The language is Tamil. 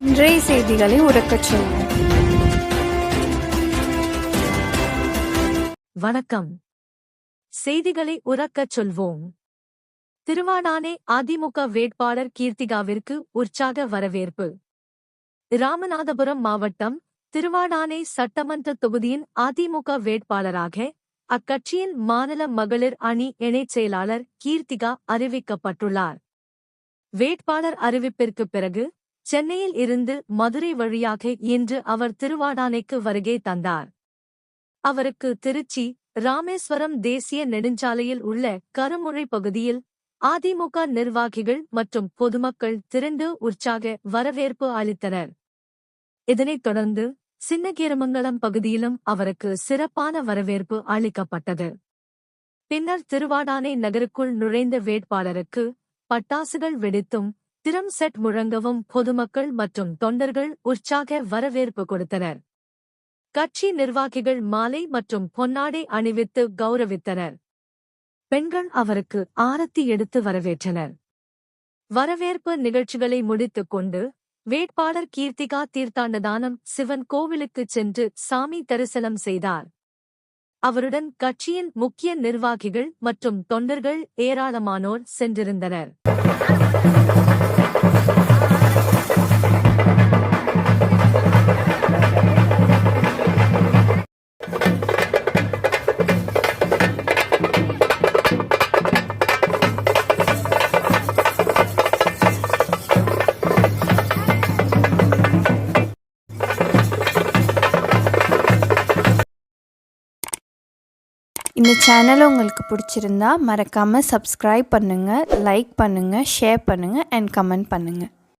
இன்றைய செய்திகளை உறக்கச் சொல்வோம். வணக்கம். செய்திகளை உறக்கச் சொல்வோம். திருவாடானை அதிமுக வேட்பாளர் கீர்த்திகாவிற்கு உற்சாக வரவேற்பு. ராமநாதபுரம் மாவட்டம் திருவாடானை சட்டமன்ற தொகுதியின் அதிமுக வேட்பாளராக அக்கட்சியின் மாநில மகளிர் அணி இணைச் செயலாளர் கீர்த்திகா அறிவிக்கப்பட்டுள்ளார். வேட்பாளர் அறிவிப்பிற்கு பிறகு சென்னையில் இருந்து மதுரை வழியாக இன்று அவர் திருவாடானைக்கு வருகை தந்தார். அவருக்கு திருச்சி ராமேஸ்வரம் தேசிய நெடுஞ்சாலையில் உள்ள கருமுறை பகுதியில் அதிமுக நிர்வாகிகள் மற்றும் பொதுமக்கள் திரண்டு உற்சாக வரவேற்பு அளித்தனர். இதனைத் தொடர்ந்து சின்னகீரமங்கலம் பகுதியிலும் அவருக்கு சிறப்பான வரவேற்பு அளிக்கப்பட்டது. பின்னர் திருவாடானை நகருக்குள் நுழைந்த வேட்பாளருக்கு பட்டாசுகள் வெடித்தும் திரம் செட் முழங்கவும் பொதுமக்கள் மற்றும் தொண்டர்கள் உற்சாக வரவேற்பு கொடுத்தனர். கட்சி நிர்வாகிகள் மாலை மற்றும் பொன்னாடை அணிவித்து கௌரவித்தனர். பெண்கள் அவருக்கு ஆரத்தி எடுத்து வரவேற்றனர். வரவேற்பு நிகழ்ச்சிகளை முடித்துக் கொண்டு வேட்பாளர் கீர்த்திகா தீர்த்தாண்டதானம் சிவன் கோவிலுக்குச் சென்று சாமி தரிசனம் செய்தார். அவருடன் கட்சியின் முக்கிய நிர்வாகிகள் மற்றும் தொண்டர்கள் ஏராளமானோர் சென்றிருந்தனர். இந்த சேனல் உங்களுக்கு பிடிச்சிருந்தா மறக்காமல் சப்ஸ்கிரைப் பண்ணுங்கள், லைக் பண்ணுங்கள், ஷேர் பண்ணுங்கள் அண்ட் கமெண்ட் பண்ணுங்கள்.